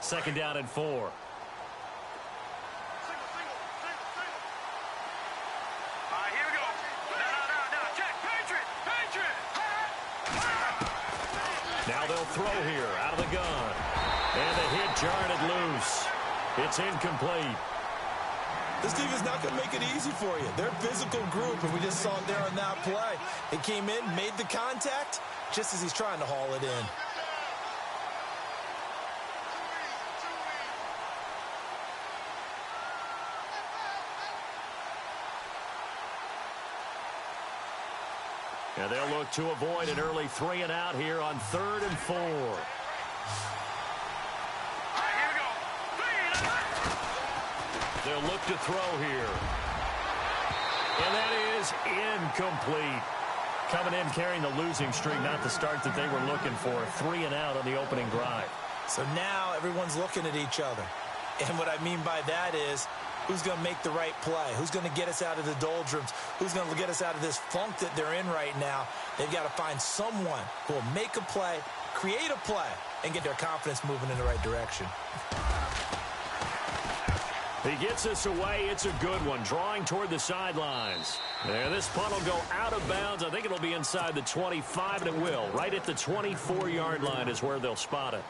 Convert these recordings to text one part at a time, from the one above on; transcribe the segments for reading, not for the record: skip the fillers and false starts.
Second down and 4. Now they'll throw here out of the gun. And the hit jarred it loose. It's incomplete. This defense is not going to make it easy for you. They're a physical group, and we just saw it there on that play. It came in, made the contact, just as he's trying to haul it in. And they'll look to avoid an early 3 and out here on 3rd and 4. They'll look to throw here. And that is incomplete. Coming in carrying the losing streak, not the start that they were looking for. 3 and out on the opening drive. So now everyone's looking at each other. And what I mean by that is, who's going to make the right play? Who's going to get us out of the doldrums? Who's going to get us out of this funk that they're in right now? They've got to find someone who will make a play, create a play, and get their confidence moving in the right direction. He gets us away. It's a good one. Drawing toward the sidelines. There, this punt will go out of bounds. I think it'll be inside the 25, and it will. Right at the 24-yard line is where they'll spot it.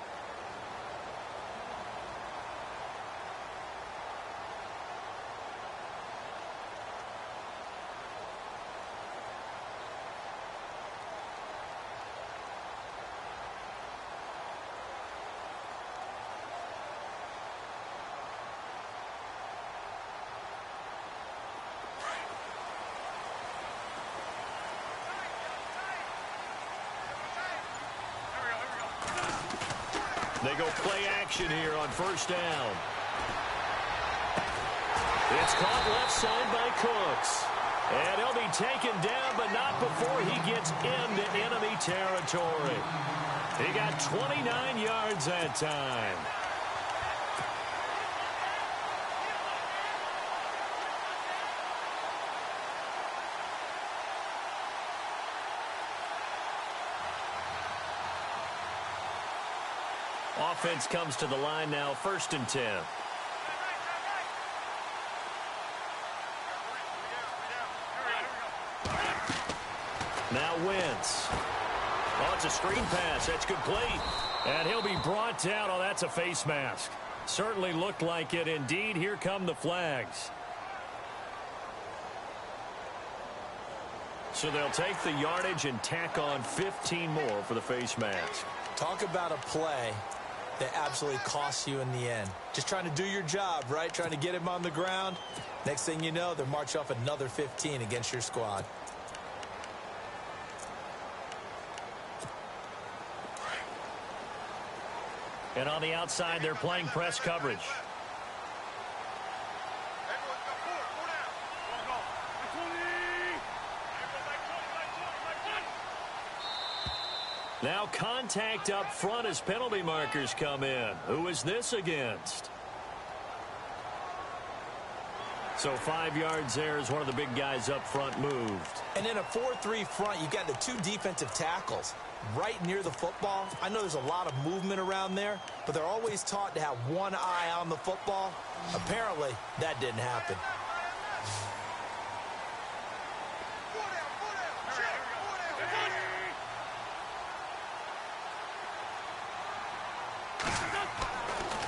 They go play action here on first down. It's caught left side by Cooks. And he'll be taken down, but not before he gets into enemy territory. He got 29 yards that time. Offense comes to the line now, 1st and 10. Now Wentz. Oh, it's a screen pass. That's complete. And he'll be brought down. Oh, that's a face mask. Certainly looked like it. Indeed, here come the flags. So they'll take the yardage and tack on 15 more for the face mask. Talk about a play that absolutely costs you in the end. Just trying to do your job, right? Trying to get him on the ground. Next thing you know, they're marching off another 15 against your squad. And on the outside, they're playing press coverage. Now contact up front as penalty markers come in. Who is this against? So 5 yards there as one of the big guys up front moved. And in a 4-3 front, you've got the 2 defensive tackles right near the football. I know there's a lot of movement around there, but they're always taught to have one eye on the football. Apparently, that didn't happen.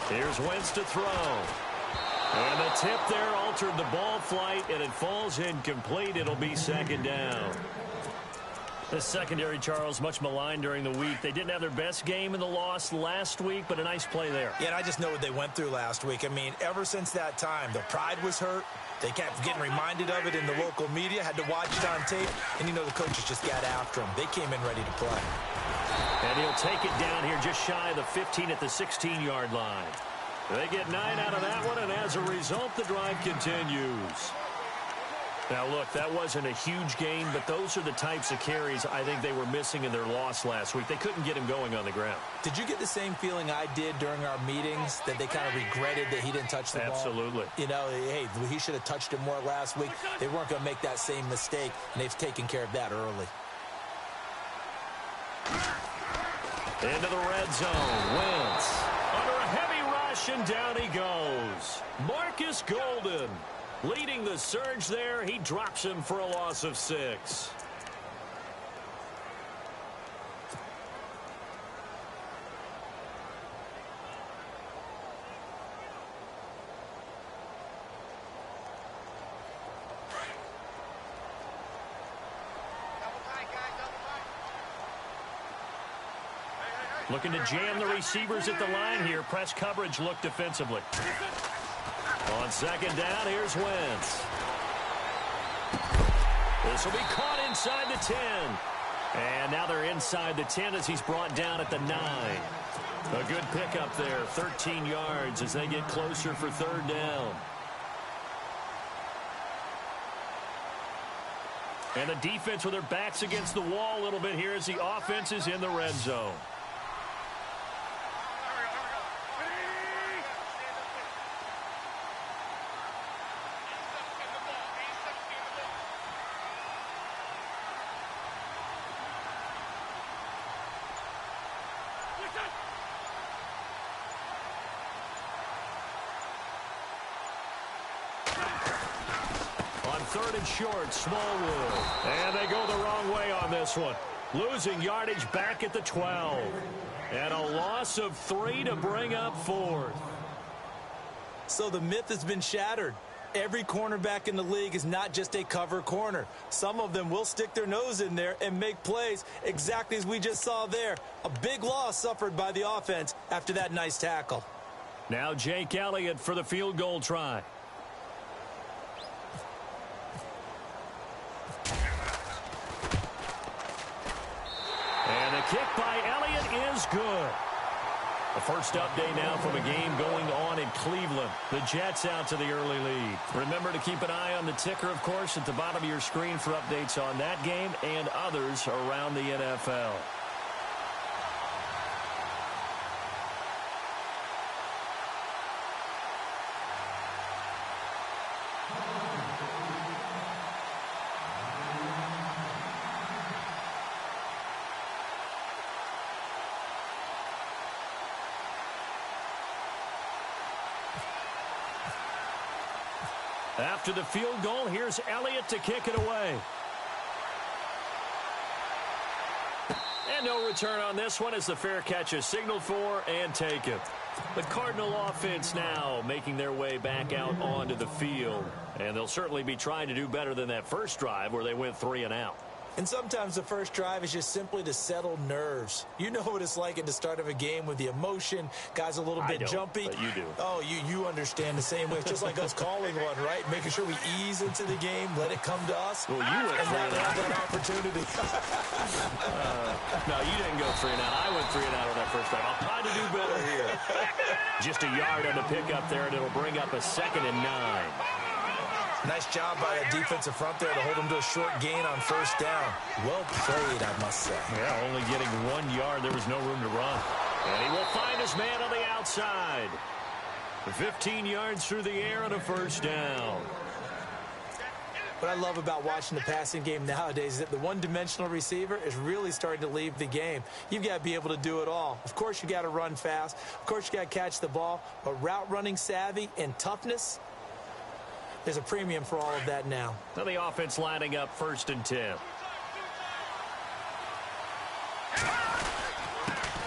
Here's Wentz to throw. And the tip there altered the ball flight, and it falls incomplete. It'll be 2nd down. The secondary, Charles, much maligned during the week. They didn't have their best game in the loss last week, but a nice play there. Yeah, and I just know what they went through last week. I mean, ever since that time, their pride was hurt. They kept getting reminded of it in the local media, had to watch it on tape, and, you know, the coaches just got after them. They came in ready to play. And he'll take it down here just shy of the 15 at the 16-yard line. They get 9 out of that one, and as a result, the drive continues. Now, look, that wasn't a huge gain, but those are the types of carries I think they were missing in their loss last week. They couldn't get him going on the ground. Did you get the same feeling I did during our meetings, that they kind of regretted that he didn't touch the ball? Absolutely. You know, hey, he should have touched it more last week. They weren't going to make that same mistake, and they've taken care of that early. Into the red zone. Wentz under a heavy possession. Down he goes. Marcus Golden leading the surge there. He drops him for a loss of 6. Looking to jam the receivers at the line here. Press coverage look defensively. On second down, here's Wentz. This will be caught inside the 10. And now they're inside the 10 as he's brought down at the 9. A good pickup there, 13 yards as they get closer for third down. And the defense with their backs against the wall a little bit here as the offense is in the red zone. Third and short, Smallwood. And they go the wrong way on this one. Losing yardage back at the 12. And a loss of 3 to bring up 4th. So the myth has been shattered. Every cornerback in the league is not just a cover corner. Some of them will stick their nose in there and make plays exactly as we just saw there. A big loss suffered by the offense after that nice tackle. Now Jake Elliott for the field goal try. And the kick by Elliott is good. The first update now from a game going on in Cleveland. The Jets out to the early lead. Remember to keep an eye on the ticker, of course, at the bottom of your screen for updates on that game and others around the NFL. After the field goal, here's Elliott to kick it away. And no return on this one as the fair catch is signaled for and taken. The Cardinal offense now making their way back out onto the field. And they'll certainly be trying to do better than that first drive where they went 3 and out. And sometimes the first drive is just simply to settle nerves. You know what it's like at the start of a game with the emotion. Guys a little bit jumpy. But you do. Oh, you understand the same way. It's just like us calling one, right? Making sure we ease into the game, let it come to us. Well, you went and now have that opportunity. No, you didn't go 3 and out. I went 3 and out on that first drive. I'll try to do better here. Just a yard on the pickup there, and it'll bring up a 2nd and 9. Nice job by the defensive front there to hold him to a short gain on first down. Well played, I must say. Yeah, only getting 1 yard. There was no room to run. And he will find his man on the outside. 15 yards through the air on a first down. What I love about watching the passing game nowadays is that the one-dimensional receiver is really starting to leave the game. You've got to be able to do it all. Of course, you got to run fast. Of course, you got to catch the ball. But route running savvy and toughness, there's a premium for all of that now. So the offense lining up 1st and 10.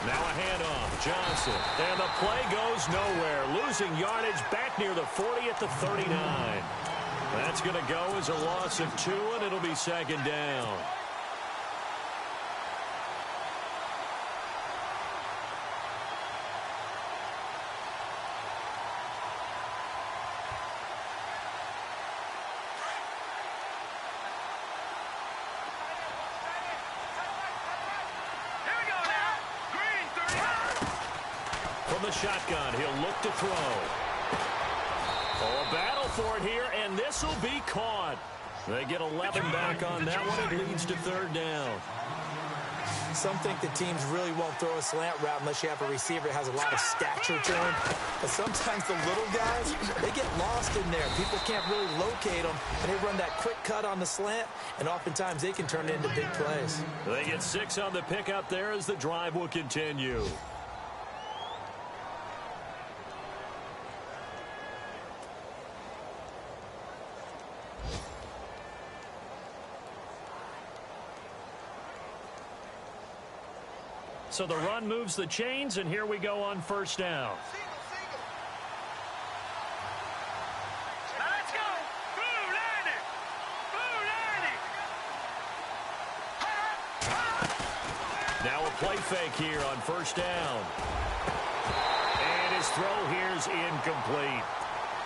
Now a handoff. Johnson. And the play goes nowhere. Losing yardage back near the 40 at the 39. That's going to go as a loss of 2, and it'll be 2nd down. Shotgun, he'll look to throw. Oh, a battle for it here, and this will be caught. They get 11 back on that one. It leads to 3rd down. Some think that teams really won't throw a slant route unless you have a receiver that has a lot of stature to him. But sometimes the little guys, they get lost in there. People can't really locate them, and they run that quick cut on the slant, and oftentimes they can turn it into big plays. They get 6 on the pickup there as the drive will continue. so the run moves the chains, and here we go on first down. Let's go! Now a play fake here on first down. And his throw here is incomplete.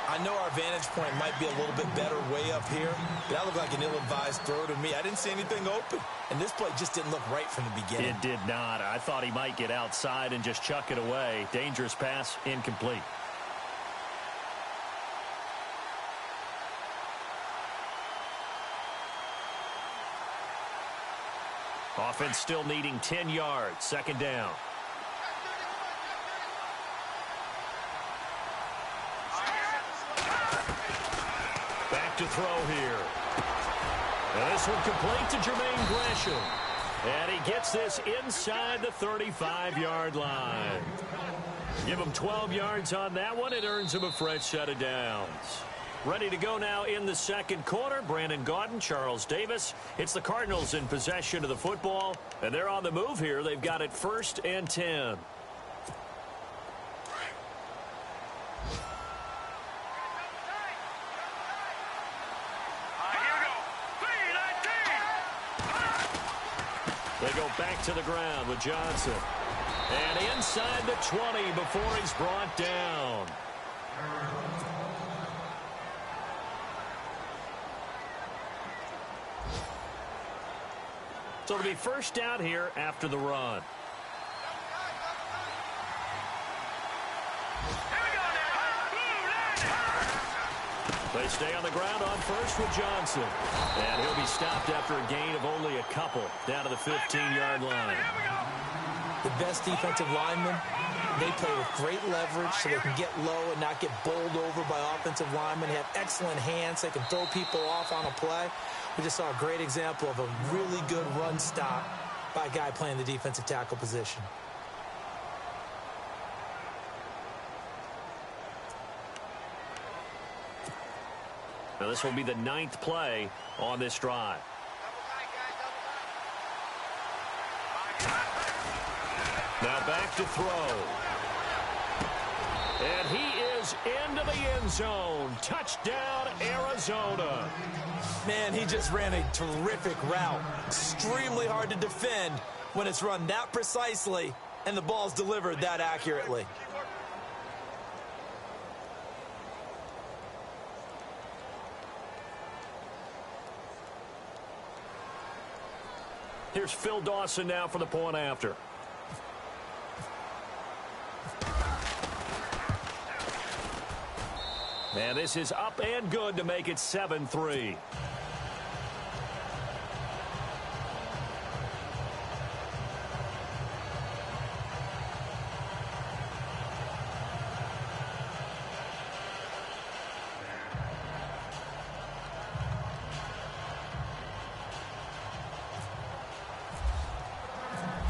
I know our vantage point might be a little bit better way up here, but that looked like an ill-advised throw to me. I didn't see anything open, and this play just didn't look right from the beginning. It did not. I thought he might get outside and just chuck it away. Dangerous pass, incomplete. Offense still needing 10 yards. Second down. Back to throw here. And this one complete to Jermaine Gresham. And he gets this inside the 35-yard line. Give him 12 yards on that one. It earns him a fresh set of downs. Ready to go now in the second quarter. Brandon Gaudin, Charles Davis. It's the Cardinals in possession of the football, and they're on the move here. They've got it 1st and 10. Here we go. They go back to the ground with Johnson. And inside the 20 before he's brought down. So it'll be first down here after the run. They stay on the ground on first with Johnson. And he'll be stopped after a gain of only a couple down to the 15-yard line. The best defensive linemen, they play with great leverage so they can get low and not get bowled over by offensive linemen. They have excellent hands. They can throw people off on a play. We just saw a great example of a really good run stop by a guy playing the defensive tackle position. Now this will be the 9th play on this drive. Now back to throw. And he is into the end zone. Touchdown, Arizona. Man, he just ran a terrific route. Extremely hard to defend when it's run that precisely and the ball's delivered that accurately. Here's Phil Dawson now for the point after. And this is up and good to make it 7-3.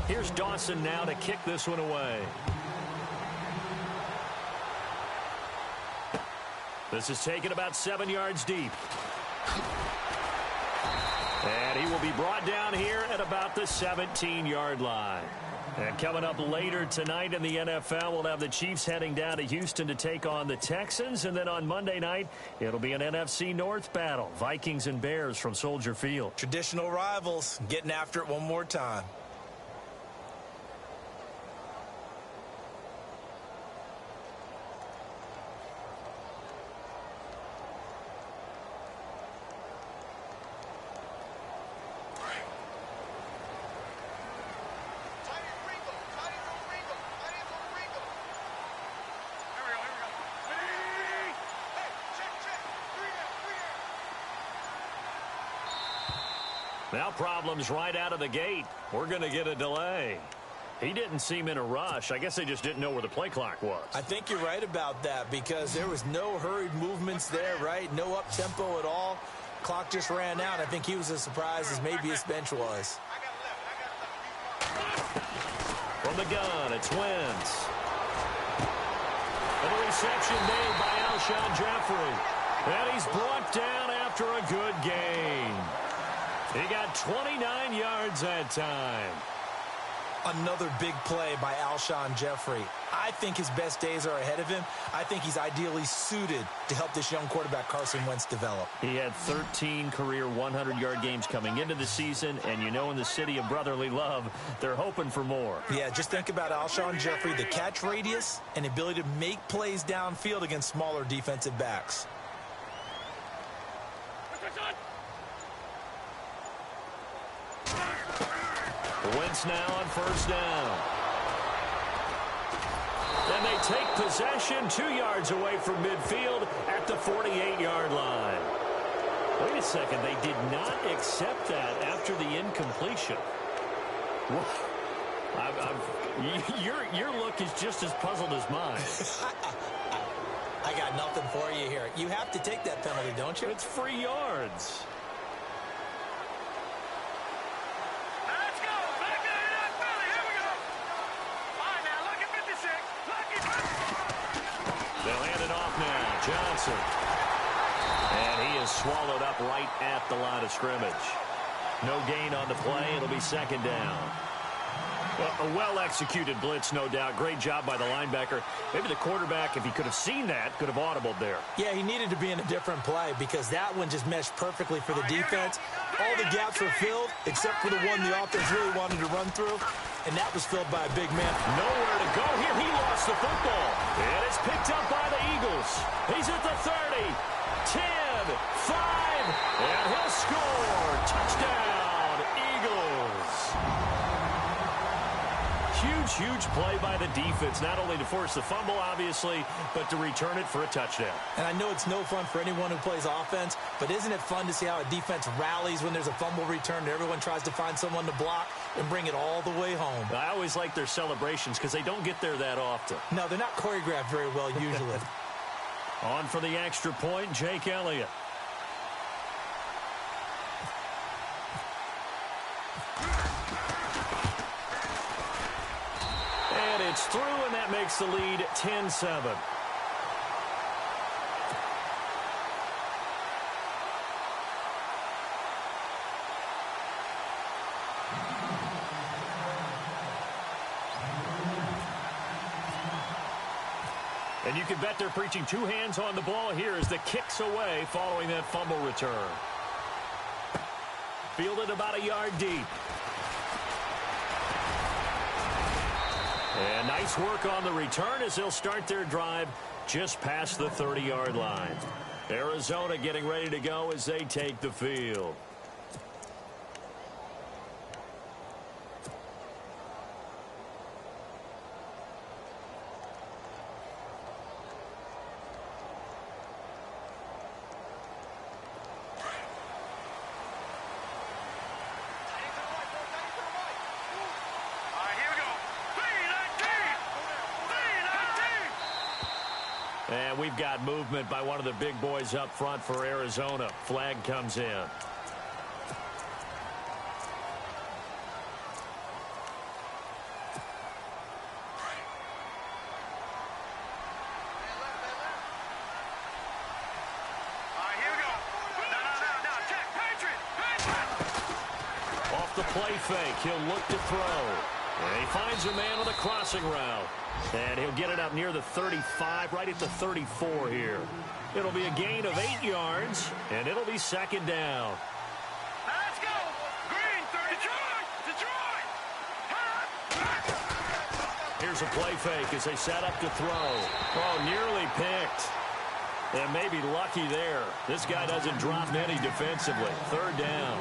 Here's Dawson now to kick this one away. This is taken about 7 yards deep. And he will be brought down here at about the 17-yard line. And coming up later tonight in the NFL, we'll have the Chiefs heading down to Houston to take on the Texans. And then on Monday night, it'll be an NFC North battle. Vikings and Bears from Soldier Field. Traditional rivals getting after it one more time. Now problems right out of the gate. We're going to get a delay. He didn't seem in a rush. I guess they just didn't know where the play clock was. I think you're right about that because there was no hurried movements there, right? No up-tempo at all. Clock just ran out. I think he was as surprised as maybe his bench was. From the gun, it's Wentz. And a reception made by Alshon Jeffrey. And he's brought down after a good gain. He got 29 yards that time. Another big play by Alshon Jeffrey. I think his best days are ahead of him. I think he's ideally suited to help this young quarterback Carson Wentz develop. He had 13 career 100-yard games coming into the season, and you know in the city of brotherly love, they're hoping for more. Yeah, just think about Alshon Jeffrey, the catch radius and ability to make plays downfield against smaller defensive backs. Wentz now on first down. And they take possession 2 yards away from midfield at the 48-yard line. Wait a second, they did not accept that after the incompletion. Your look is just as puzzled as mine. I got nothing for you here. You have to take that penalty, don't you? It's free yards. Johnson. And he is swallowed up right at the line of scrimmage. No gain on the play. It'll be second down. A well-executed blitz, no doubt. Great job by the linebacker. Maybe the quarterback, if he could have seen that, could have audibled there. Yeah, he needed to be in a different play because that one just meshed perfectly for the defense. All the gaps were filled except for the one the offense really wanted to run through, and that was filled by a big man. Nowhere to go here. He lost the football. And it's picked up by the Eagles. He's at the 30, 10, 5, and he'll score. Touchdown, Eagles. Huge play by the defense, not only to force the fumble, obviously, but to return it for a touchdown. And I know it's no fun for anyone who plays offense, but isn't it fun to see how a defense rallies when there's a fumble return and everyone tries to find someone to block and bring it all the way home? I always like their celebrations because they don't get there that often. No, they're not choreographed very well usually. On for the extra point, Jake Elliott. And it's through, and that makes the lead 10-7. And you can bet they're preaching two hands on the ball here as the kick's away following that fumble return. Fielded about a yard deep. And nice work on the return as they'll start their drive just past the 30-yard line. Arizona getting ready to go as they take the field. And we've got movement by one of the big boys up front for Arizona. Flag comes in. Off the play fake, he'll look to throw. And he finds a man with a crossing route. And he'll get it up near the 35, right at the 34 here. It'll be a gain of 8 yards, and it'll be second down. Let's go! Green, Detroit! Here's a play fake as they set up to throw. Oh, nearly picked. And maybe lucky there. This guy doesn't drop many defensively. Third down.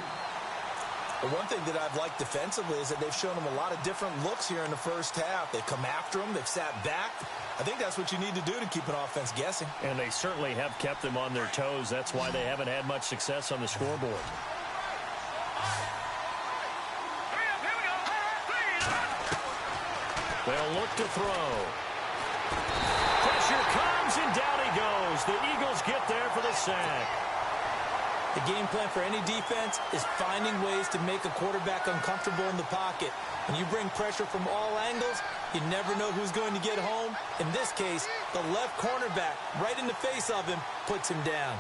The one thing that I've liked defensively is that they've shown them a lot of different looks here in the first half. They've come after them. They've sat back. I think that's what you need to do to keep an offense guessing. And they certainly have kept them on their toes. That's why they haven't had much success on the scoreboard. They'll look to throw. Pressure comes, and down he goes. The Eagles get there for the sack. The game plan for any defense is finding ways to make a quarterback uncomfortable in the pocket. When you bring pressure from all angles, you never know who's going to get home. In this case, the left cornerback, right in the face of him, puts him down.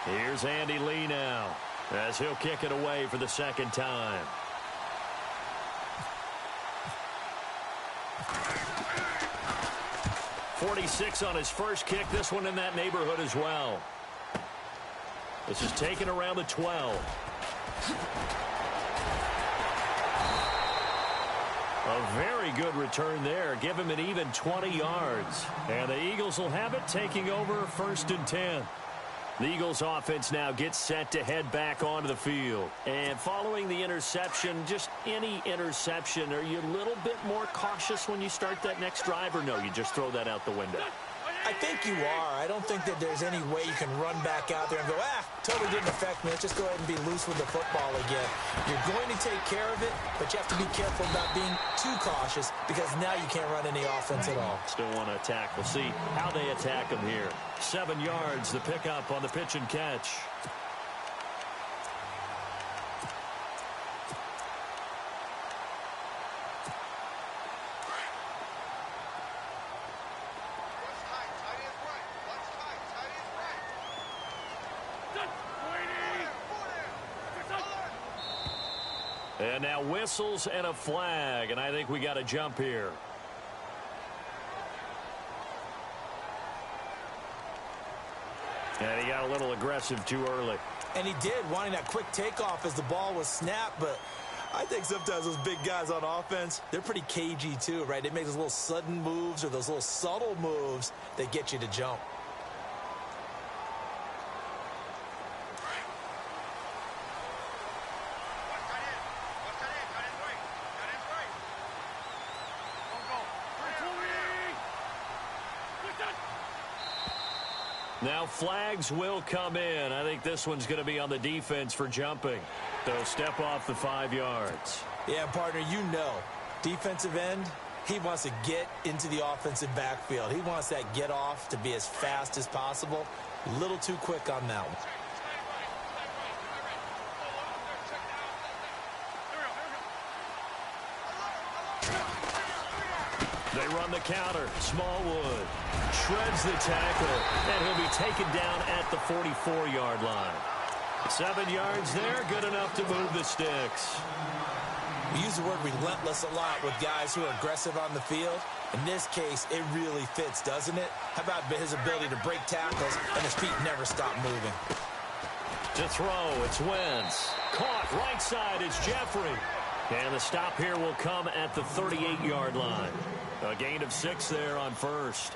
Here's Andy Lee now, as he'll kick it away for the second time. .46 on his first kick. This one in that neighborhood as well. This is taken around the 12. A very good return there. Give him an even 20 yards. And the Eagles will have it, taking over 1st and 10. The Eagles offense now gets set to head back onto the field. And following the interception, just any interception, are you a little bit more cautious when you start that next drive, or no, you just throw that out the window? I think you are. I don't think that there's any way you can run back out there and go, totally didn't affect me. Let's just go ahead and be loose with the football again. You're going to take care of it, but you have to be careful about being too cautious because now you can't run any offense at all. Still want to attack. We'll see how they attack him here. 7 yards, the pickup on the pitch and catch. And now whistles and a flag, and I think we got a jump here. And he got a little aggressive too early. And he did, wanting that quick takeoff as the ball was snapped, but I think sometimes those big guys on offense, they're pretty cagey too, right? They make those little sudden moves or those little subtle moves that get you to jump. Now flags will come in. I think this one's going to be on the defense for jumping. They'll step off the 5 yards. Yeah, partner, you know, defensive end, he wants to get into the offensive backfield. He wants that get off to be as fast as possible. A little too quick on that one. They run the counter. Smallwood shreds the tackle, and he'll be taken down at the 44-yard line. 7 yards there, good enough to move the sticks. We use the word relentless a lot with guys who are aggressive on the field. In this case, it really fits, doesn't it? How about his ability to break tackles, and his feet never stop moving? To throw, it's Wentz. Caught right side, it's Jeffrey. And the stop here will come at the 38-yard line. A gain of 6 there on first.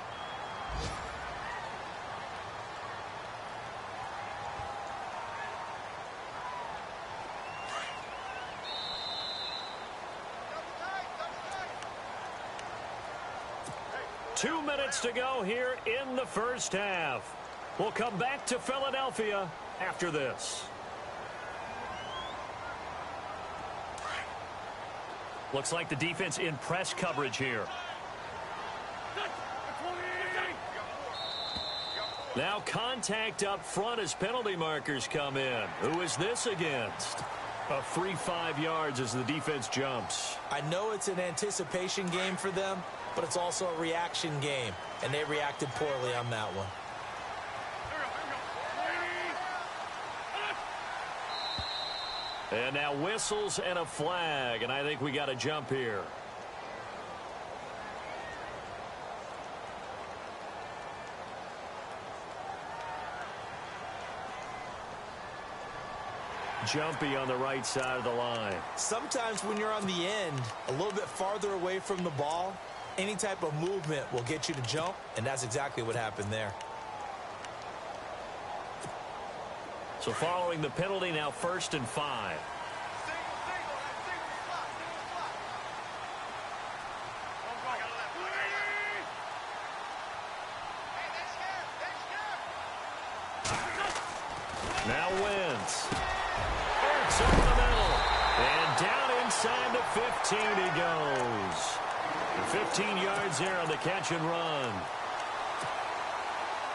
Two minutes to go here in the first half. We'll come back to Philadelphia after this. Looks like the defense in press coverage here. Now contact up front as penalty markers come in. Who is this against? A free 5 yards as the defense jumps. I know it's an anticipation game for them, but it's also a reaction game, and they reacted poorly on that one. And now whistles and a flag, and I think we got a jump here. Jumpy on the right side of the line. Sometimes when you're on the end, a little bit farther away from the ball, any type of movement will get you to jump, and that's exactly what happened there. So following the penalty, now 1st and 5. Now Wentz. It's over the middle. And down inside the 15 he goes. 15 yards there on the catch and run.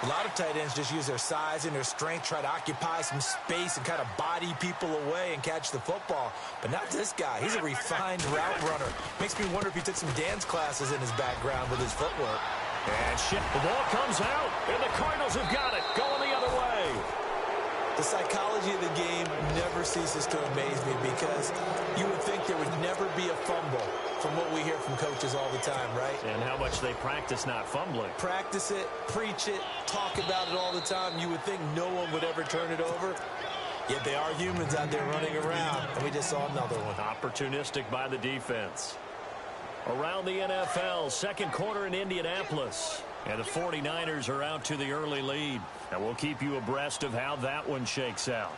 A lot of tight ends just use their size and their strength, try to occupy some space and kind of body people away and catch the football. But not this guy. He's a refined route runner. Makes me wonder if he took some dance classes in his background with his footwork. And shit, the ball comes out, and the Cardinals have got it, going the other way. The psychology of the game never ceases to amaze me because you would think there would never be a fumble from what we hear from coaches all the time, right? And how much they practice not fumbling. Practice it, preach it, talk about it all the time. You would think no one would ever turn it over. Yet they are humans out there running around, and we just saw another one. Opportunistic by the defense. Around the NFL, second quarter in Indianapolis. And the 49ers are out to the early lead. And we'll keep you abreast of how that one shakes out.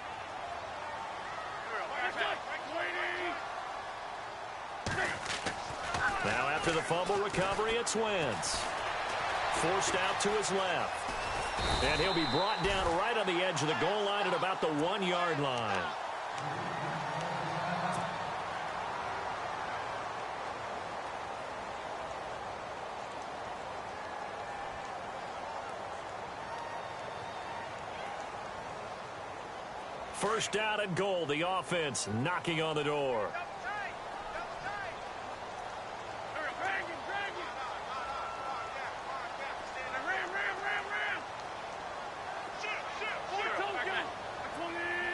Now after the fumble recovery, it's Wentz. Forced out to his left. And he'll be brought down right on the edge of the goal line at about the 1-yard line. First down and goal, the offense knocking on the door.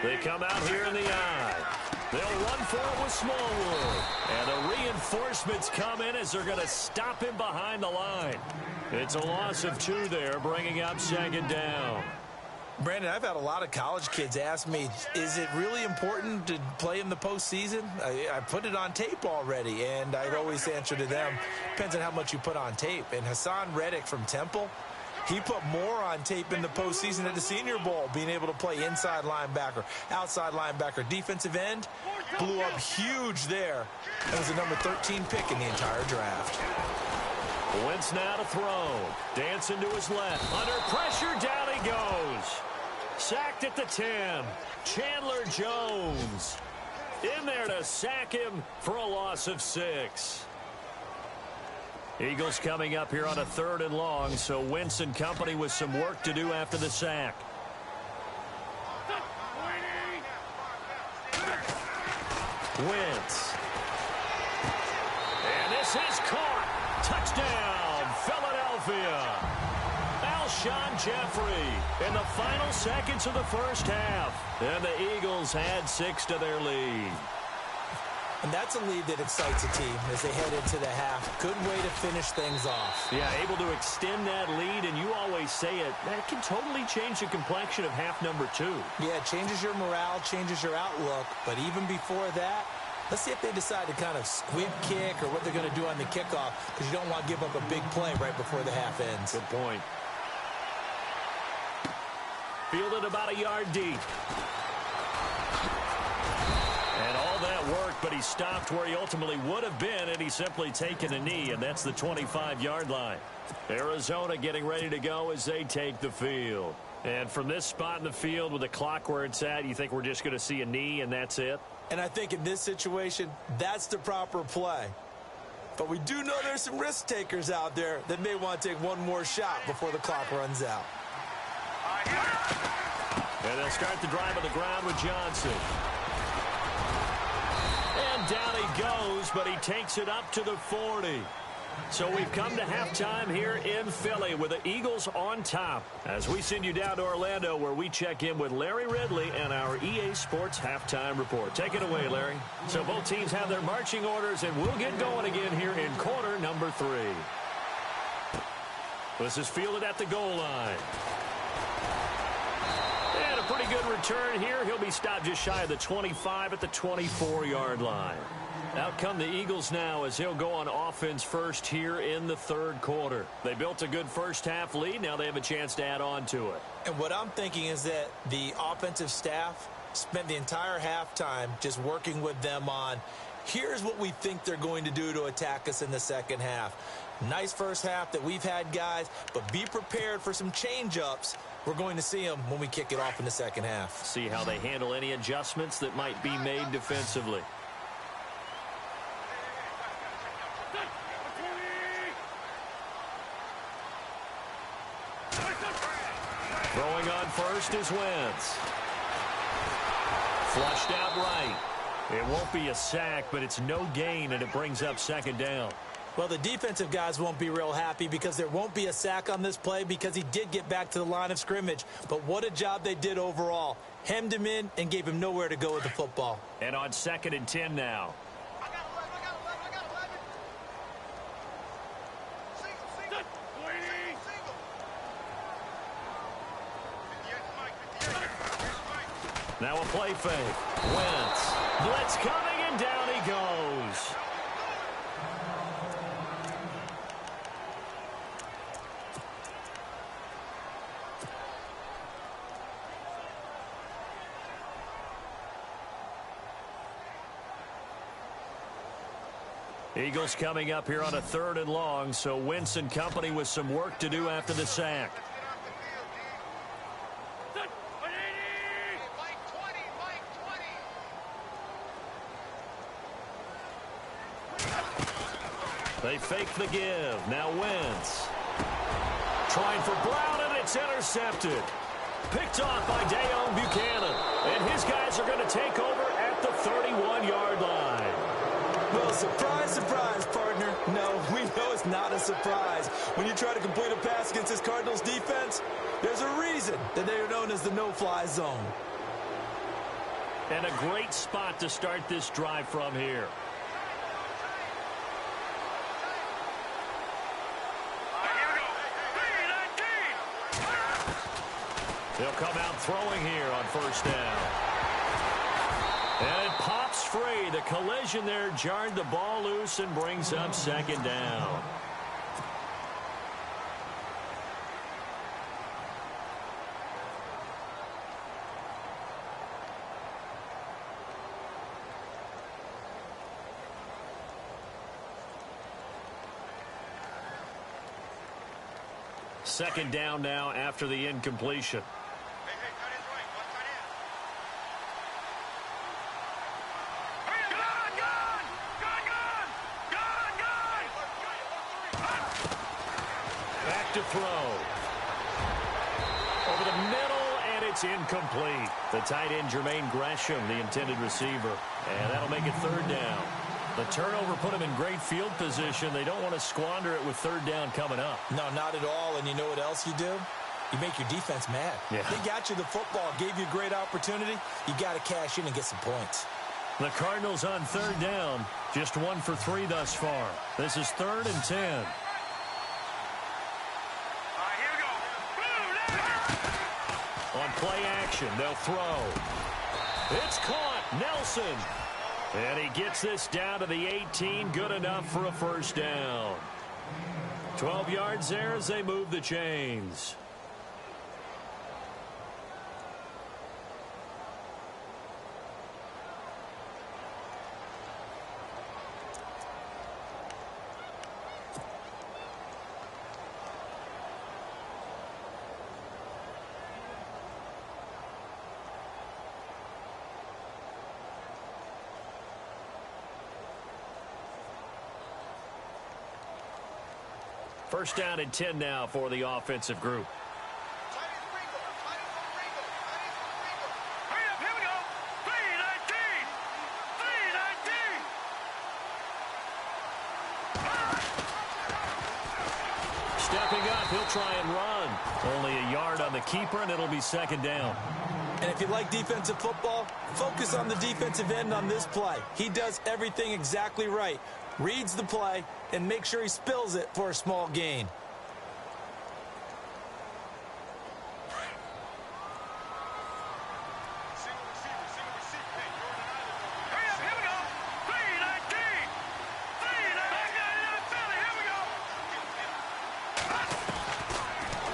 They come out here in the eye. They'll run for it with Smallwood. And the reinforcements come in as they're going to stop him behind the line. It's a loss of 2 there, bringing up second down. Brandon, I've had a lot of college kids ask me, is it really important to play in the postseason? I put it on tape already, and I'd always answer to them, depends on how much you put on tape. And Hassan Reddick from Temple, he put more on tape in the postseason at the Senior Bowl, being able to play inside linebacker, outside linebacker, defensive end. Blew up huge there. That was the number 13 pick in the entire draft. Wentz now to throw. Dancing to his left. Under pressure, down he goes. Sacked at the 10. Chandler Jones in there to sack him for a loss of 6. Eagles coming up here on a 3rd and long, so Wentz and company with some work to do after the sack. Wentz. And this is caught. Touchdown, Philadelphia. Alshon Jeffrey in the final seconds of the first half. And the Eagles add 6 to their lead. And that's a lead that excites a team as they head into the half. Good way to finish things off. Yeah, able to extend that lead, and you always say it, that can totally change the complexion of half number 2. Yeah, it changes your morale, changes your outlook. But even before that, let's see if they decide to kind of squib kick or what they're going to do on the kickoff, because you don't want to give up a big play right before the half ends. Good point. Fielded about a yard deep. And all that work, but he stopped where he ultimately would have been, and he's simply taken a knee, and that's the 25-yard line. Arizona getting ready to go as they take the field. And from this spot in the field with the clock where it's at, you think we're just going to see a knee and that's it? And I think in this situation, that's the proper play. But we do know there's some risk takers out there that may want to take one more shot before the clock runs out. And they'll start the drive on the ground with Johnson. And down he goes, but he takes it up to the 40. So we've come to halftime here in Philly with the Eagles on top as we send you down to Orlando where we check in with Larry Ridley and our EA Sports Halftime Report. Take it away, Larry. So both teams have their marching orders, and we'll get going again here in quarter number 3. This is fielded at the goal line. And a pretty good return here. He'll be stopped just shy of the 25 at the 24-yard line. Out come the Eagles now as he'll go on offense first here in the 3rd quarter. They built a good first half lead. Now they have a chance to add on to it. And what I'm thinking is that the offensive staff spent the entire halftime just working with them on, here's what we think they're going to do to attack us in the second half. Nice first half that we've had, guys, but be prepared for some change-ups. We're going to see them when we kick it off in the second half. See how they handle any adjustments that might be made defensively. Throwing on first is Wentz. Flushed out right. It won't be a sack, but it's no gain, and it brings up second down. Well, the defensive guys won't be real happy because there won't be a sack on this play because he did get back to the line of scrimmage. But what a job they did overall. Hemmed him in and gave him nowhere to go with the football. And on 2nd and 10 now. Now a play fake. Wentz. Blitz coming, and down he goes. Eagles coming up here on a 3rd and long, so Wentz and company with some work to do after the sack. They fake the give. Now Wentz. Trying for Brown, and it's intercepted. Picked off by Deone Bucannon. And his guys are going to take over at the 31-yard line. Well, surprise, surprise, partner. No, we know it's not a surprise. When you try to complete a pass against this Cardinals defense, there's a reason that they are known as the no-fly zone. And a great spot to start this drive from here. They'll come out throwing here on 1st down. And it pops free. The collision there jarred the ball loose and brings up 2nd down. Second down now after the incompletion. To throw. Over the middle, and it's incomplete. The tight end, Jermaine Gresham, the intended receiver. And that'll make it 3rd down. The turnover put them in great field position. They don't want to squander it with 3rd down coming up. No, not at all. And you know what else you do? You make your defense mad. Yeah. They got you the football, gave you a great opportunity. You got to cash in and get some points. The Cardinals on 3rd down. Just 1 for 3 thus far. This is 3rd and 10. On play action, they'll throw. It's caught. Nelson. And he gets this down to the 18. Good enough for a 1st down. 12 yards there as they move the chains. First down and 10 now for the offensive group. Stepping up, he'll try and run. Only a yard on the keeper, and it'll be 2nd down. And if you like defensive football, focus on the defensive end on this play. He does everything exactly right. Reads the play and make sure he spills it for a small gain.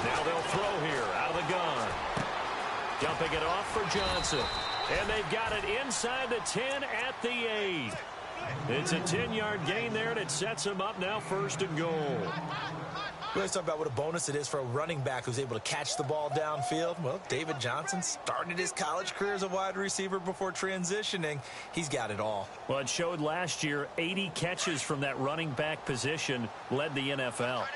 Now they'll throw here out of the gun. Dumping it off for Johnson. And they've got it inside the 10 at the 8. It's a 10-yard gain there, and it sets them up now 1st and goal. We always talk about what a bonus it is for a running back who's able to catch the ball downfield. Well, David Johnson started his college career as a wide receiver before transitioning. He's got it all. Well, it showed last year 80 catches from that running back position led the NFL.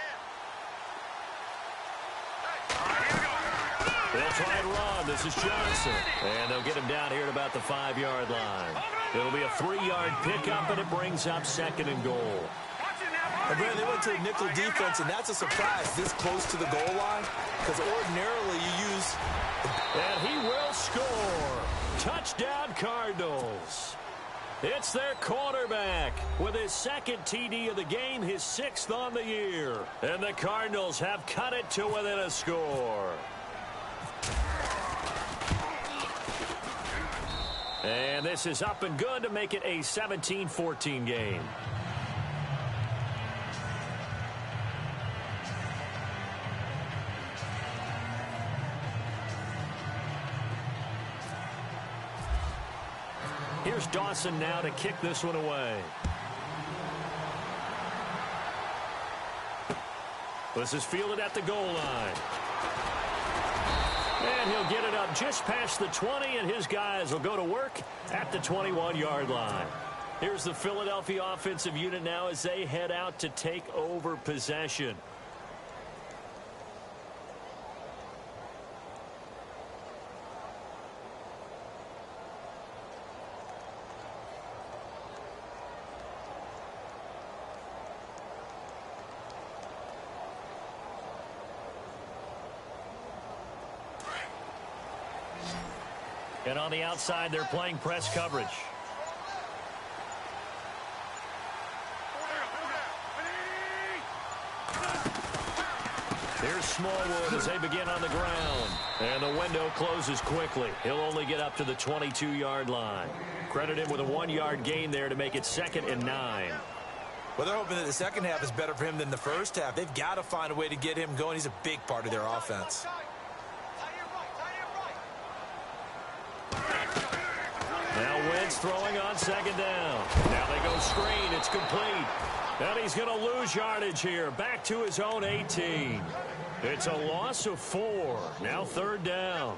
They'll try and run. This is Johnson. And they'll get him down here at about the 5-yard line. It'll be a 3-yard pickup, and it brings up 2nd and goal. And Brandon, they went to a nickel defense, and that's a surprise this close to the goal line, because ordinarily you use... And he will score. Touchdown, Cardinals. It's their quarterback with his 2nd TD of the game, his 6th on the year. And the Cardinals have cut it to within a score. And this is up and good to make it a 17-14 game. Here's Dawson now to kick this one away. This is fielded at the goal line. And he'll get it up just past the 20, and his guys will go to work at the 21-yard line. Here's the Philadelphia offensive unit now as they head out to take over possession. And on the outside, they're playing press coverage. Here's Smallwood as they begin on the ground. And the window closes quickly. He'll only get up to the 22-yard line. Credit him with a 1-yard gain there to make it 2nd and 9. Well, they're hoping that the second half is better for him than the first half. They've got to find a way to get him going. He's a big part of their offense. Now Wentz throwing on 2nd down. Now they go screen. It's complete. And he's going to lose yardage here. Back to his own 18. It's a loss of 4. Now 3rd down.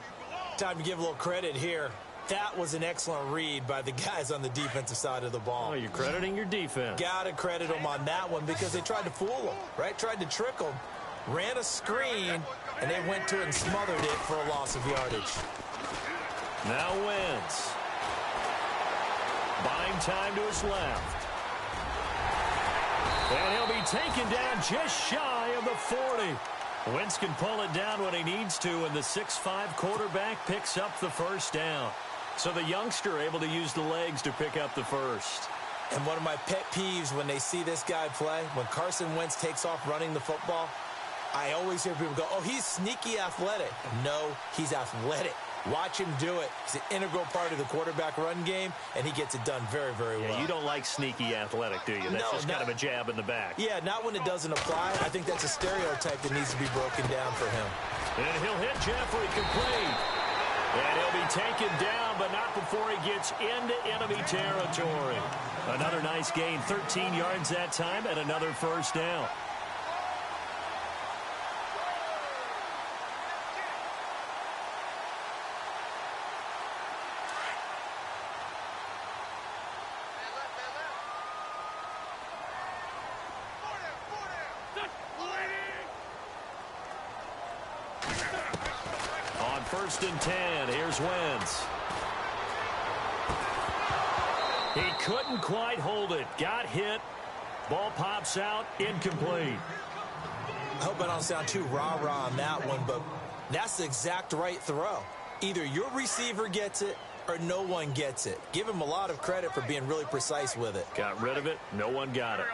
Time to give a little credit here. That was an excellent read by the guys on the defensive side of the ball. Oh, you're crediting your defense. Got to credit them on that one because they tried to fool them, right? Tried to trick them. Ran a screen, and they went to it and smothered it for a loss of yardage. Now Wentz. Buying time to his left. And he'll be taken down just shy of the 40. Wentz can pull it down when he needs to, and the 6'5" quarterback picks up the 1st down. So the youngster able to use the legs to pick up the 1st. And one of my pet peeves when they see this guy play, when Carson Wentz takes off running the football, I always hear people go, oh, he's sneaky athletic. No, he's athletic. Watch him do it. He's an integral part of the quarterback run game, and he gets it done very, very well. Yeah, you don't like sneaky athletic, do you? That's just kind of a jab in the back. Yeah, not when it doesn't apply. I think that's a stereotype that needs to be broken down for him. And he'll hit Jeffrey complete. And he'll be taken down, but not before he gets into enemy territory. Another nice gain, 13 yards that time, and another 1st down. On 1st and 10, here's Wentz. He couldn't quite hold it. Got hit. Ball pops out. Incomplete. I hope I don't sound too rah-rah on that one, but that's the exact right throw. Either your receiver gets it or no one gets it. Give him a lot of credit for being really precise with it. Got rid of it. No one got it.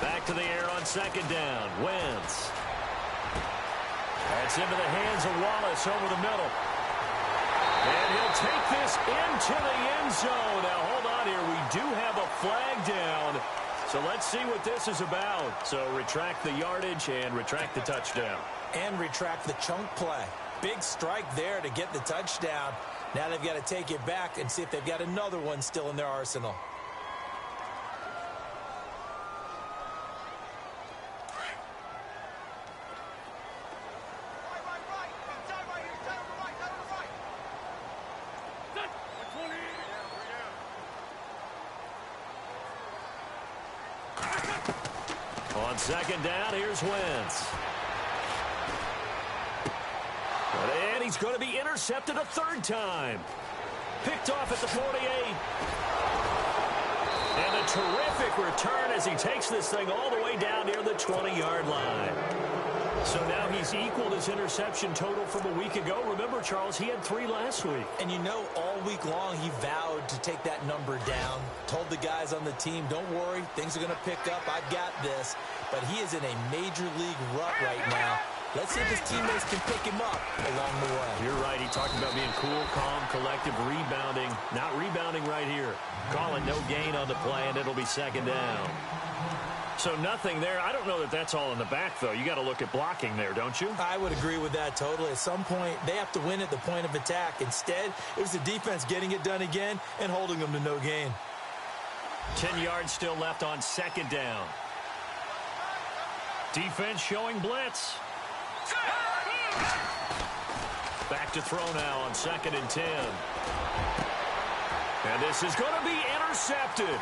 Back to the air on 2nd down. Wentz. That's into the hands of Wallace over the middle. And he'll take this into the end zone. Now, hold on here. We do have a flag down. So let's see what this is about. So retract the yardage and retract the touchdown. And retract the chunk play. Big strike there to get the touchdown. Now they've got to take it back and see if they've got another one still in their arsenal. On 2nd down, here's Wentz. And he's going to be intercepted a 3rd time. Picked off at the 48. And a terrific return as he takes this thing all the way down near the 20-yard line. So now he's equaled his interception total from a week ago. Remember, Charles, he had 3 last week. And you know, all week long he vowed to take that number down. Told the guys on the team, don't worry, things are going to pick up. I've got this. But he is in a major league rut right now. Let's see if his teammates can pick him up along the way. You're right. He talked about being cool, calm, collective, rebounding. Not rebounding right here. Calling no gain on the play, and it'll be second down. So nothing there. I don't know that that's all in the back, though. You got to look at blocking there, don't you? I would agree with that totally. At some point, they have to win at the point of attack. Instead, it was the defense getting it done again and holding them to no gain. 10 yards still left on second down. Defense showing blitz. Back to throw now on 2nd and 10. And this is going to be intercepted.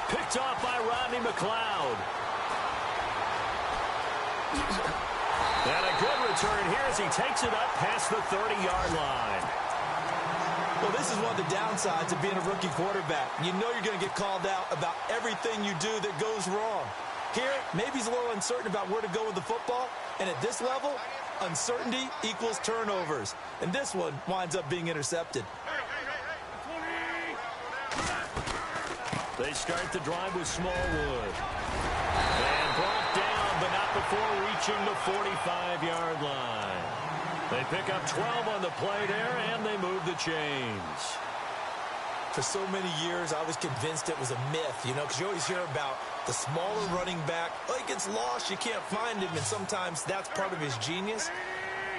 Picked off by Rodney McLeod. And a good return here as he takes it up past the 30-yard line. Well, this is one of the downsides of being a rookie quarterback. You know you're going to get called out about everything you do that goes wrong. Here, maybe he's a little uncertain about where to go with the football. And at this level, uncertainty equals turnovers. And this one winds up being intercepted. They start the drive with Smallwood. And brought down, but not before reaching the 45-yard line. They pick up 12 on the play there, and they move the chains. For so many years, I was convinced it was a myth, you know, because you always hear about the smaller running back. Oh, he gets lost, you can't find him, and sometimes that's part of his genius.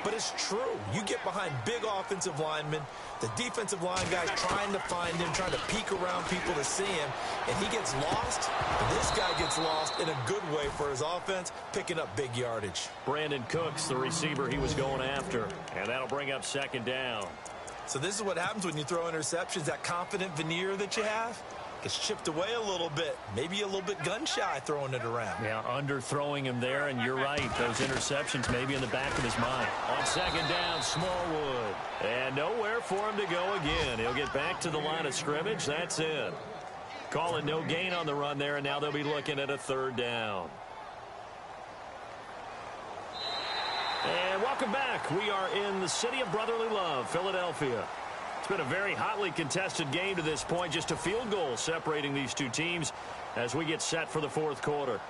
But it's true. You get behind big offensive linemen, the defensive line guys trying to find him, trying to peek around people to see him, and he gets lost. This guy gets lost in a good way for his offense, picking up big yardage. Brandon Cooks, the receiver he was going after, and that'll bring up second down. So this is what happens when you throw interceptions. That confident veneer that you have gets chipped away a little bit. Maybe a little bit gun-shy throwing it around. Yeah, underthrowing him there, and you're right. Those interceptions maybe in the back of his mind. On second down, Smallwood. And nowhere for him to go again. He'll get back to the line of scrimmage. That's it. Call it no gain on the run there, and now they'll be looking at a third down. And welcome back. We are in the city of brotherly love, Philadelphia. It's been a very hotly contested game to this point. Just a field goal separating these two teams as we get set for the fourth quarter.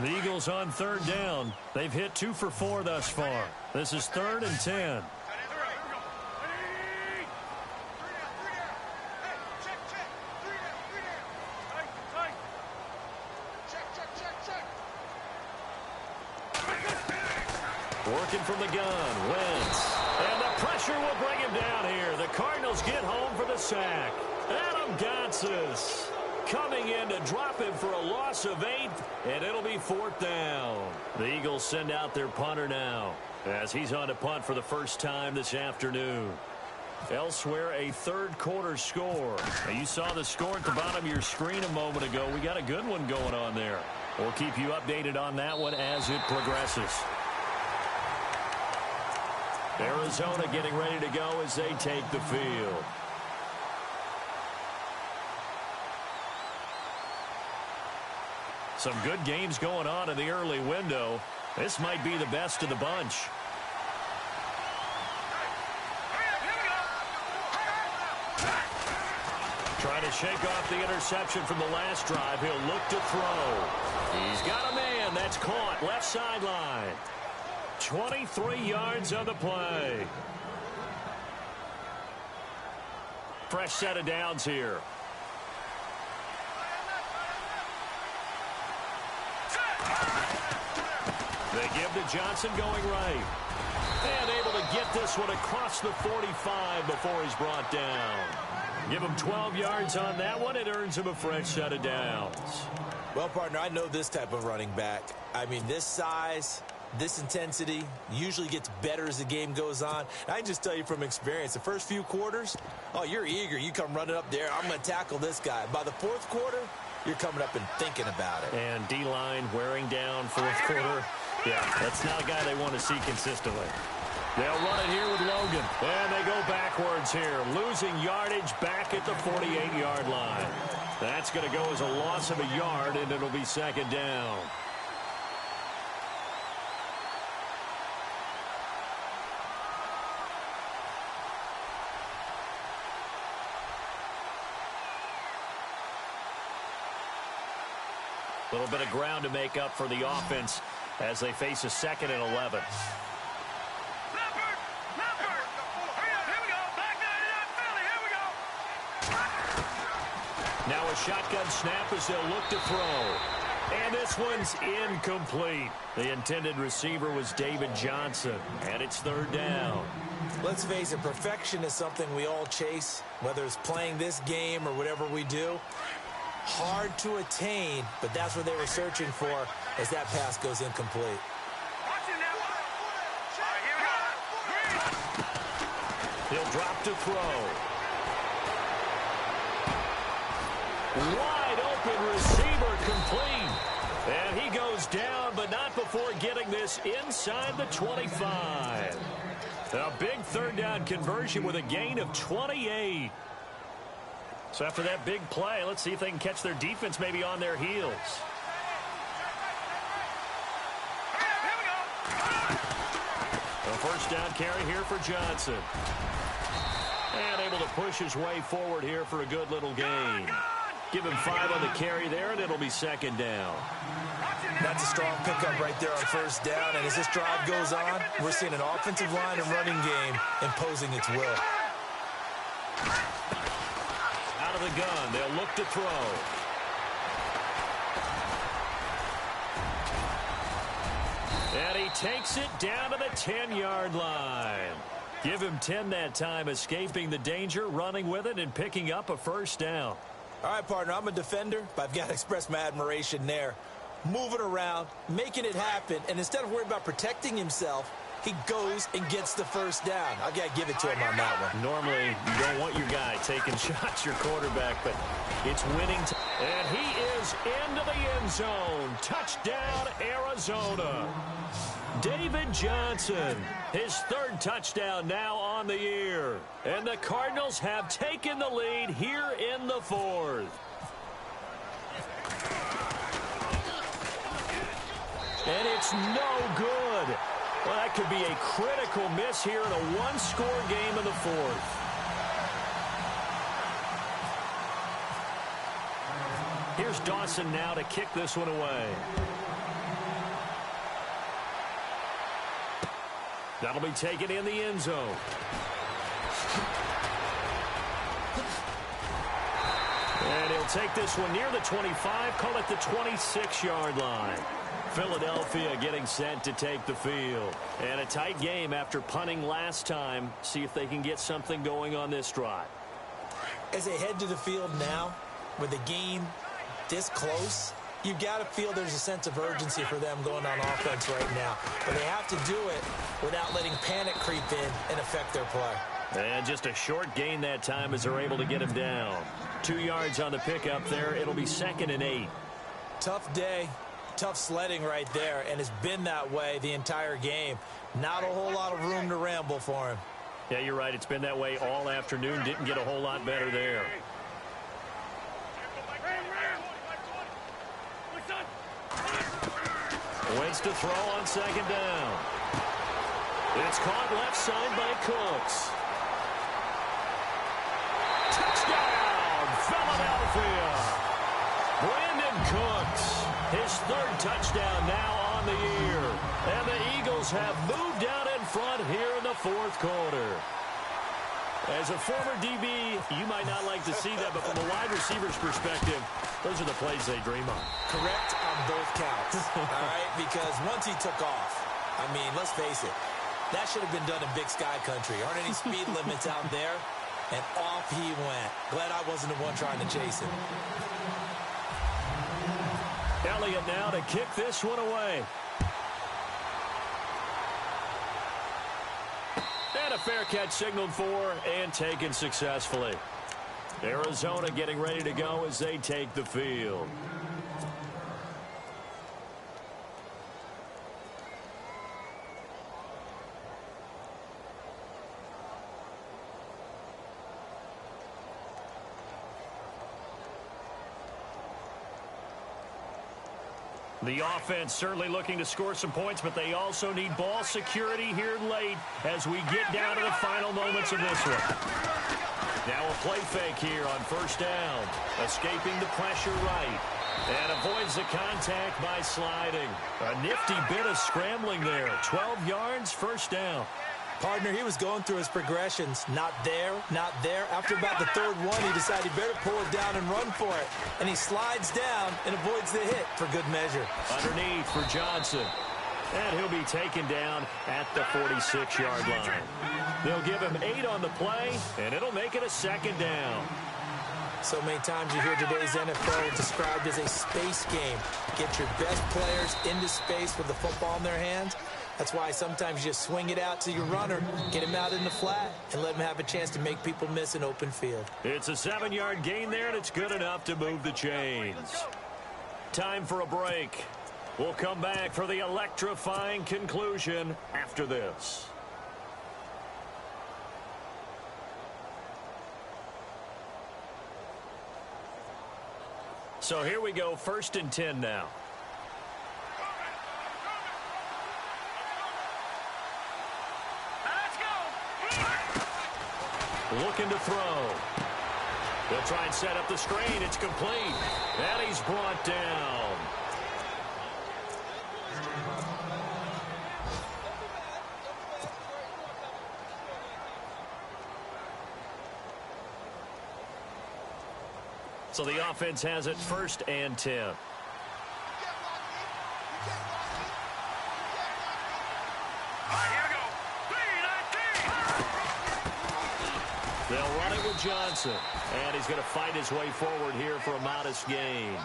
The Eagles on third down. They've hit 2 for 4 thus far. This is 3rd and 10. Working from the gun, Wentz. And the pressure will bring him down here. The Cardinals get home for the sack. Adam Gotsis coming in to drop him for a loss of 8, and it'll be 4th down. The Eagles send out their punter now as he's on to punt for the first time this afternoon. Elsewhere, a third quarter score. Now, you saw the score at the bottom of your screen a moment ago. We got a good one going on there. We'll keep you updated on that one as it progresses. Arizona getting ready to go as they take the field. Some good games going on in the early window. This might be the best of the bunch. Trying to shake off the interception from the last drive. He'll look to throw. He's got a man. That's caught. Left sideline. 23 yards on the play. Fresh set of downs here. They give to Johnson going right. And able to get this one across the 45 before he's brought down. Give him 12 yards on that one. It earns him a fresh set of downs. Well, partner, I know this type of running back. I mean, this size, this intensity usually gets better as the game goes on. And I can just tell you from experience, the first few quarters, oh, you're eager. You come running up there. I'm going to tackle this guy. By the fourth quarter, you're coming up and thinking about it. And D-line wearing down fourth quarter. Yeah, that's not a guy they want to see consistently. They'll run it here with Logan. And they go backwards here, losing yardage back at the 48-yard line. That's going to go as a loss of a yard, and it'll be second down. A little bit of ground to make up for the offense as they face a 2nd and 11. Now a shotgun snap as they'll look to throw. And this one's incomplete. The intended receiver was David Johnson, and it's 3rd down. Let's face it, perfection is something we all chase, whether it's playing this game or whatever we do. Hard to attain, but that's what they were searching for as that pass goes incomplete. He'll drop to throw. Wide open receiver complete. And he goes down, but not before getting this inside the 25. A big 3rd down conversion with a gain of 28. So after that big play, let's see if they can catch their defense maybe on their heels. A 1st down carry here for Johnson. And able to push his way forward here for a good little gain. Give him 5 on the carry there, and it'll be 2nd down. That's a strong pickup right there on 1st down. And as this drive goes on, we're seeing an offensive line and running game imposing its will. Out of the gun, they'll look to throw. And he takes it down to the 10-yard line. Give him 10 that time, escaping the danger, running with it, and picking up a 1st down. All right, partner, I'm a defender, but I've got to express my admiration there. Moving around, making it happen, and instead of worrying about protecting himself, he goes and gets the 1st down. I've got to give it to him on that one. Normally, you don't want your guy taking shots, your quarterback, but it's winning. And he is into the end zone. Touchdown, Arizona. David Johnson, his 3rd touchdown now on the year. And the Cardinals have taken the lead here in the 4th. And it's no good. Well, that could be a critical miss here in a 1-score game in the 4th. Here's Dawson now to kick this one away. That'll be taken in the end zone. And he'll take this one near the 25, call it the 26-yard line. Philadelphia getting set to take the field. And a tight game after punting last time. See if they can get something going on this drive. As they head to the field now, with the game this close, you've got to feel there's a sense of urgency for them going on offense right now. But they have to do it without letting panic creep in and affect their play. And just a short gain that time as they're able to get him down. 2 yards on the pickup there. It'll be 2nd and 8. Tough day. Tough sledding right there, and it's been that way the entire game. Not a whole lot of room to ramble for him. Yeah, you're right. It's been that way all afternoon. Didn't get a whole lot better there. Waits to throw on 2nd down. It's caught left side by Cooks. Touchdown, Philadelphia. Brandon Cooks. His 3rd touchdown now on the year. And the Eagles have moved out in front here in the 4th quarter. As a former DB, you might not like to see that, but from a wide receiver's perspective, those are the plays they dream of. Correct on both counts, all right? Because once he took off, I mean, let's face it, that should have been done in Big Sky Country. Aren't any speed limits out there? And off he went. Glad I wasn't the one trying to chase him. Elliott now to kick this one away. And a fair catch signaled for and taken successfully. Arizona getting ready to go as they take the field. The offense certainly looking to score some points, but they also need ball security here late as we get down to the final moments of this one. Now a play fake here on 1st down. Escaping the pressure right. And avoids the contact by sliding. A nifty bit of scrambling there. 12 yards, first down. Partner, he was going through his progressions. Not there, not there. After about the third one, he decided he better pull it down and run for it. And he slides down and avoids the hit for good measure. Underneath for Johnson. And he'll be taken down at the 46-yard line. They'll give him 8 on the play, and it'll make it a second down. So many times you hear today's NFL described as a space game. Get your best players into space with the football in their hands. That's why sometimes you just swing it out to your runner, get him out in the flat, and let him have a chance to make people miss an open field. It's a 7-yard gain there, and it's good enough to move the chains. Time for a break. We'll come back for the electrifying conclusion after this. So here we go, 1st and 10 now. Looking to throw. They'll try and set up the screen. It's complete. And he's brought down. So the offense has it 1st and 10. They'll run it with Johnson. And he's going to fight his way forward here for a modest gain.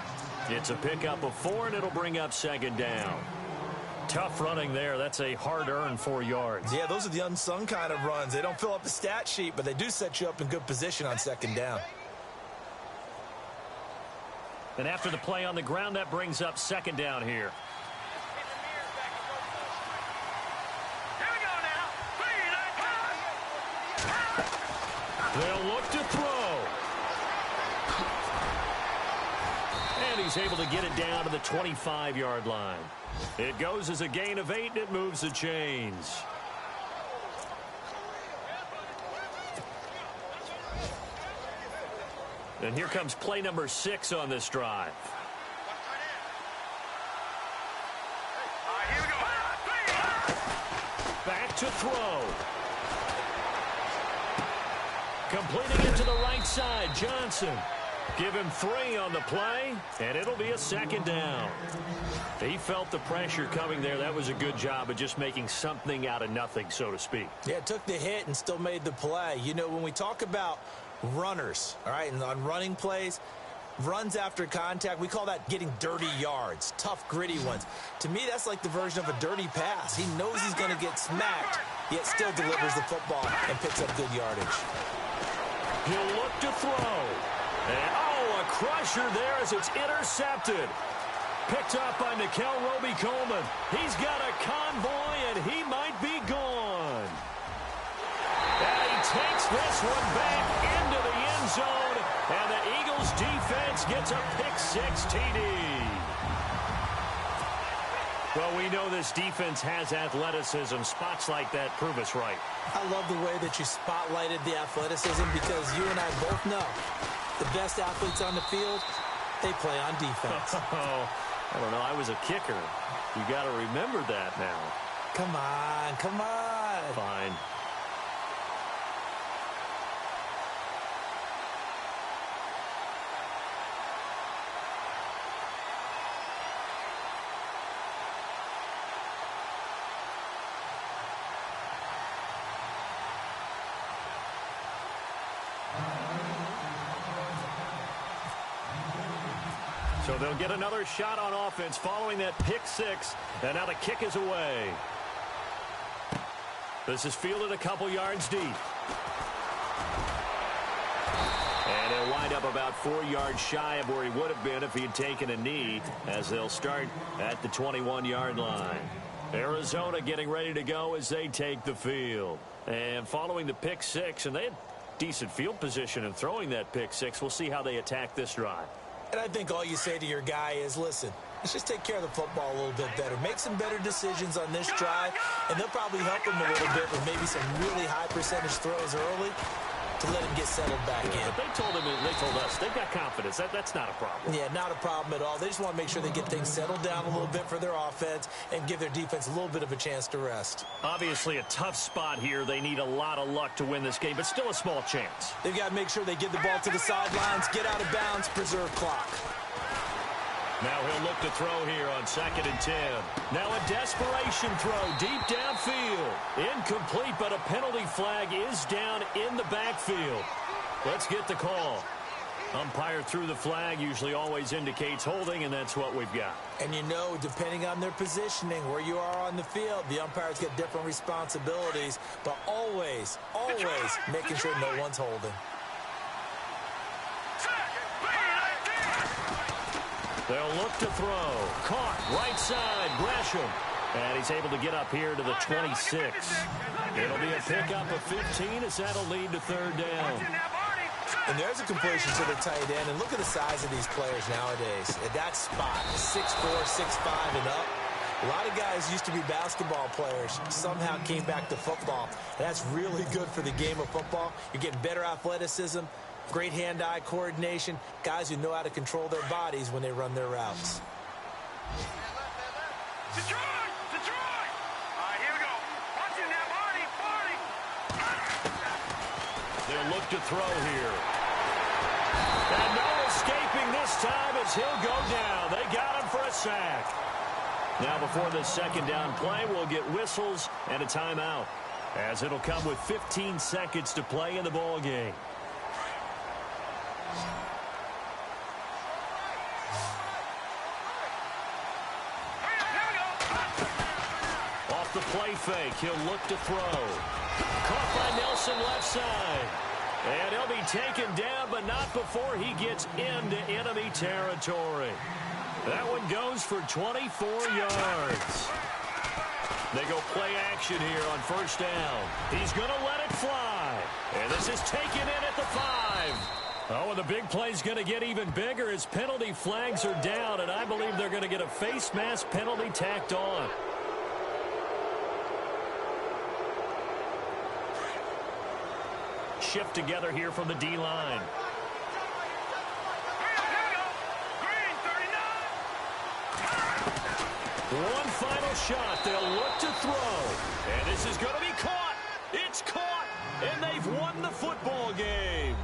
It's a pickup of 4, and it'll bring up 2nd down. Tough running there. That's a hard-earned 4 yards. Yeah, those are the unsung kind of runs. They don't fill up the stat sheet, but they do set you up in good position on 2nd down. And after the play on the ground, that brings up 2nd down here. They'll look to throw. And he's able to get it down to the 25-yard line. It goes as a gain of 8, and it moves the chains. And here comes play number 6 on this drive. Back to throw. Completing it to the right side, Johnson. Give him 3 on the play, and it'll be a 2nd down. He felt the pressure coming there. That was a good job of just making something out of nothing, so to speak. Yeah, took the hit and still made the play. You know, when we talk about runners, all right, and on running plays, runs after contact, we call that getting dirty yards, tough, gritty ones. To me, that's like the version of a dirty pass. He knows he's going to get smacked, yet still delivers the football and picks up good yardage. He'll look to throw. And, oh, a crusher there as it's intercepted. Picked up by Nikel Roby-Coleman. He's got a convoy, and he might be gone. And he takes this one back into the end zone, and the Eagles defense gets a pick-6 TD. Well, we know this defense has athleticism. Spots like that prove us right. I love the way that you spotlighted the athleticism because you and I both know the best athletes on the field, they play on defense. Oh, I don't know. I was a kicker. You got to remember that now. Come on, come on. Fine. So they'll get another shot on offense following that pick-6, and now the kick is away. This is fielded a couple yards deep. And he'll wind up about 4 yards shy of where he would have been if he had taken a knee, as they'll start at the 21-yard line. Arizona getting ready to go as they take the field. And following the pick-6, and they had decent field position in throwing that pick-6. We'll see how they attack this drive. And I think all you say to your guy is, listen, let's just take care of the football a little bit better. Make some better decisions on this drive, and they'll probably help him a little bit with maybe some really high percentage throws early. to let him get settled back in. But they told us, they've got confidence. That's not a problem. Yeah, not a problem at all. They just want to make sure they get things settled down a little bit for their offense and give their defense a little bit of a chance to rest. Obviously a tough spot here. They need a lot of luck to win this game, but still a small chance. They've got to make sure they get the ball to the sidelines, get out of bounds, preserve clock. Now he'll look to throw here on 2nd and 10. Now a desperation throw deep downfield. Incomplete, but a penalty flag is down in the backfield. Let's get the call. Umpire threw the flag, usually always indicates holding, and that's what we've got. And you know, depending on their positioning, where you are on the field, the umpires get different responsibilities, but always making sure no one's holding. They'll look to throw. Caught right side, Gresham. And he's able to get up here to the 26. It'll be a pickup of 15 as that'll lead to 3rd down. And there's a completion to the tight end. And look at the size of these players nowadays. At that spot, 6'4", 6'5", and up. A lot of guys used to be basketball players, somehow came back to football. And that's really good for the game of football. You're getting better athleticism, great hand-eye coordination, guys who know how to control their bodies when they run their routes. Detroit! All right, here we go. Watch it now, Barney! They'll look to throw here. And no escaping this time as he'll go down. They got him for a sack. Now before the 2nd down play, we'll get whistles and a timeout, as it'll come with 15 seconds to play in the ball game. Off the play fake, he'll look to throw. Caught by Nelson left side. And he'll be taken down, but not before he gets into enemy territory. That one goes for 24 yards. They go play action here on 1st down. He's going to let it fly. And this is taken in at the 5. Oh, and the big play's going to get even bigger as penalty flags are down, and I believe they're going to get a face mask penalty tacked on. Shift together here from the D-line. One final shot. They'll look to throw. And this is going to be caught. It's caught. And they've won the football game.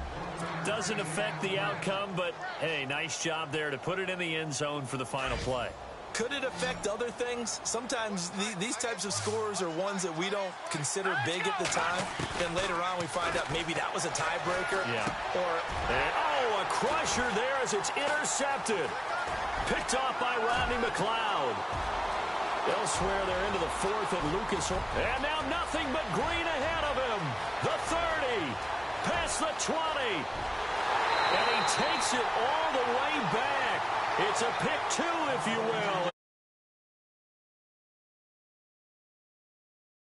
Doesn't affect the outcome, but, hey, nice job there to put it in the end zone for the final play. Could it affect other things? Sometimes these types of scores are ones that we don't consider big at the time. Then later on we find out maybe that was a tiebreaker. Yeah. Or a crusher there as it's intercepted. Picked off by Rodney McLeod. Elsewhere, they're into the 4th at Lucas. And now nothing but green ahead of him. The 30. Past the 20. And he takes it all the way back. It's a pick 2, if you will.